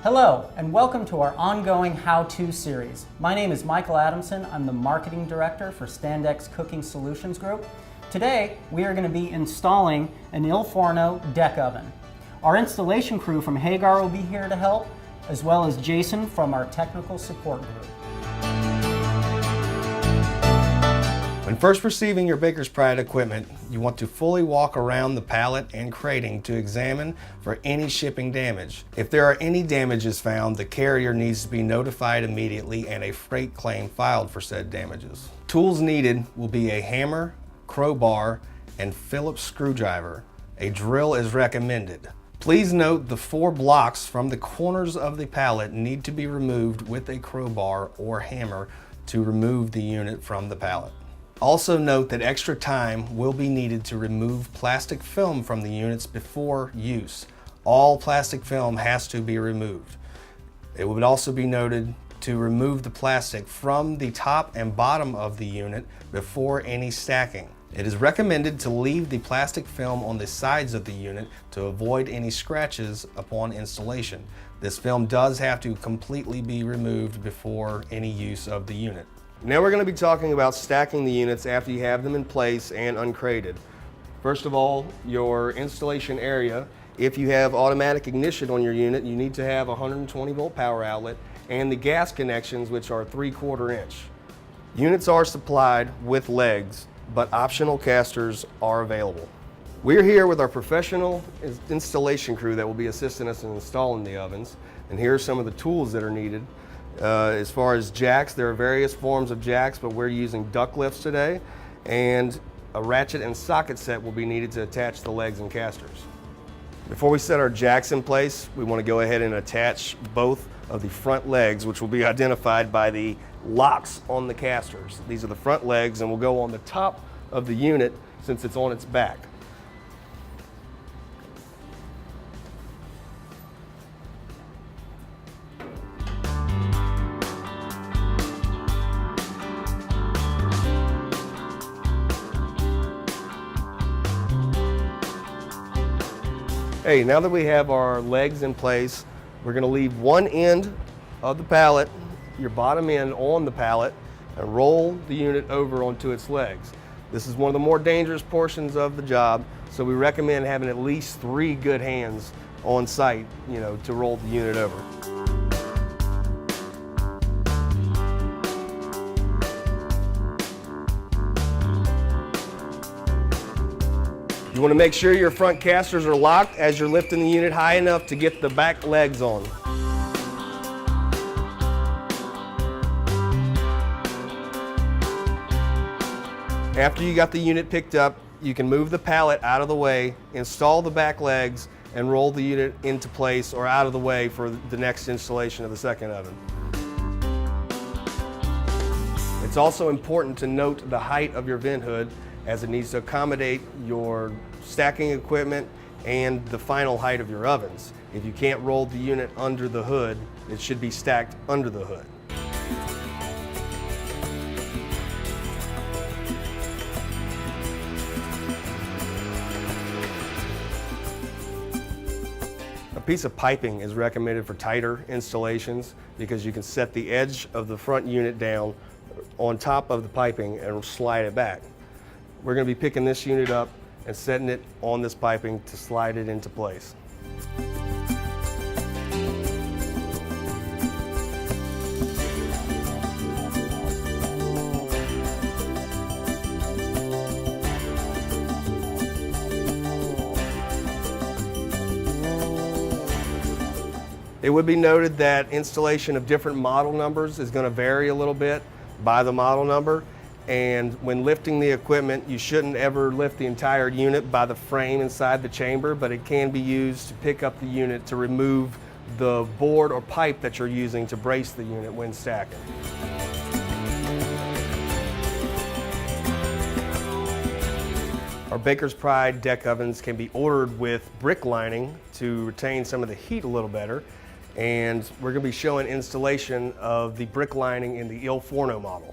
Hello, and welcome to our ongoing how-to series. My name is Michael Adamson. I'm the Marketing Director for Standex Cooking Solutions Group. Today, we are going to be installing an Il Forno deck oven. Our installation crew from Hagar will be here to help, as well as Jason from our technical support group. When first receiving your Baker's Pride equipment, you want to fully walk around the pallet and crating to examine for any shipping damage. If there are any damages found, the carrier needs to be notified immediately and a freight claim filed for said damages. Tools needed will be a hammer, crowbar, and Phillips screwdriver. A drill is recommended. Please note the 4 blocks from the corners of the pallet need to be removed with a crowbar or hammer to remove the unit from the pallet. Also note that extra time will be needed to remove plastic film from the units before use. All plastic film has to be removed. It would also be noted to remove the plastic from the top and bottom of the unit before any stacking. It is recommended to leave the plastic film on the sides of the unit to avoid any scratches upon installation. This film does have to completely be removed before any use of the unit. Now we're going to be talking about stacking the units after you have them in place and uncrated. First of all, your installation area. If you have automatic ignition on your unit, you need to have a 120 volt power outlet and the gas connections, which are 3/4 inch. Units are supplied with legs, but optional casters are available. We're here with our professional installation crew that will be assisting us in installing the ovens, and here are some of the tools that are needed. As far as jacks, there are various forms of jacks, but we're using duck lifts today, and a ratchet and socket set will be needed to attach the legs and casters. Before we set our jacks in place, we want to go ahead and attach both of the front legs, which will be identified by the locks on the casters. These are the front legs and will go on the top of the unit since it's on its back. Hey, now that we have our legs in place, we're going to leave one end of the pallet, your bottom end, on the pallet and roll the unit over onto its legs. This is one of the more dangerous portions of the job, so we recommend having at least 3 good hands on site, to roll the unit over. You want to make sure your front casters are locked as you're lifting the unit high enough to get the back legs on. After you got the unit picked up, you can move the pallet out of the way, install the back legs, and roll the unit into place or out of the way for the next installation of the second oven. It's also important to note the height of your vent hood, as it needs to accommodate your stacking equipment and the final height of your ovens. If you can't roll the unit under the hood, it should be stacked under the hood. A piece of piping is recommended for tighter installations because you can set the edge of the front unit down on top of the piping and slide it back. We're going to be picking this unit up and setting it on this piping to slide it into place. It would be noted that installation of different model numbers is going to vary a little bit by the model number. And when lifting the equipment, you shouldn't ever lift the entire unit by the frame inside the chamber, but it can be used to pick up the unit to remove the board or pipe that you're using to brace the unit when stacking. Our Baker's Pride deck ovens can be ordered with brick lining to retain some of the heat a little better, and we're going to be showing installation of the brick lining in the Il Forno model.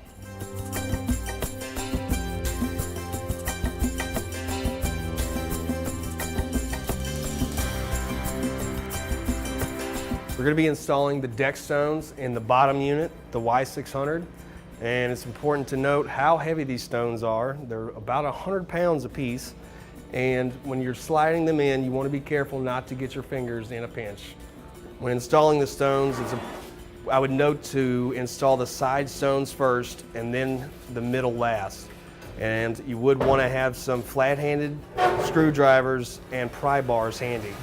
We're We're going to be installing the deck stones in the bottom unit, the Y600, and it's important to note how heavy these stones are. They're about 100 pounds a piece, and when you're sliding them in, you want to be careful not to get your fingers in a pinch. When installing the stones, I would note to install the side stones first and then the middle last. And you would want to have some flat-handed screwdrivers and pry bars handy.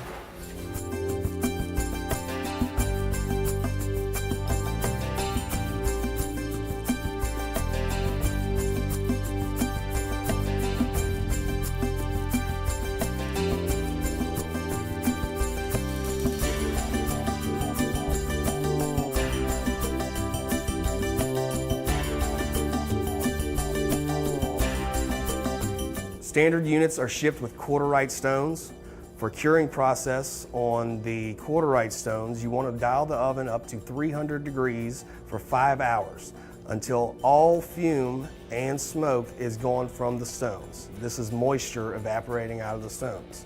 Standard units are shipped with quarterite stones. For curing process on the quarterite stones, you want to dial the oven up to 300 degrees for 5 hours until all fume and smoke is gone from the stones. This is moisture evaporating out of the stones.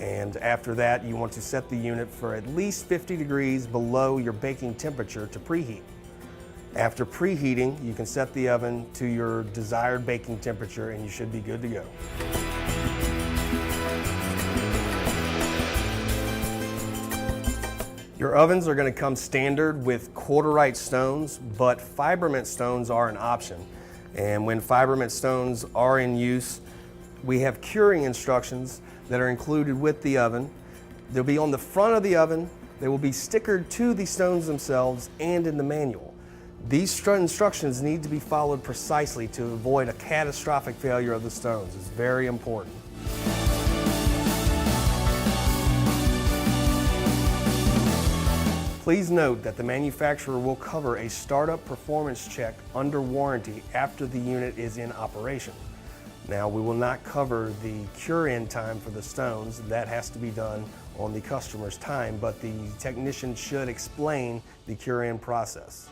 And after that, you want to set the unit for at least 50 degrees below your baking temperature to preheat. After preheating, you can set the oven to your desired baking temperature and you should be good to go. Your ovens are going to come standard with quarterite stones, but fiberment stones are an option. And when fiberment stones are in use, we have curing instructions that are included with the oven. They'll be on the front of the oven. They will be stickered to the stones themselves and in the manual. These instructions need to be followed precisely to avoid a catastrophic failure of the stones. It's very important. Please note that the manufacturer will cover a startup performance check under warranty after the unit is in operation. Now, we will not cover the cure-in time for the stones. That has to be done on the customer's time, but the technician should explain the cure-in process.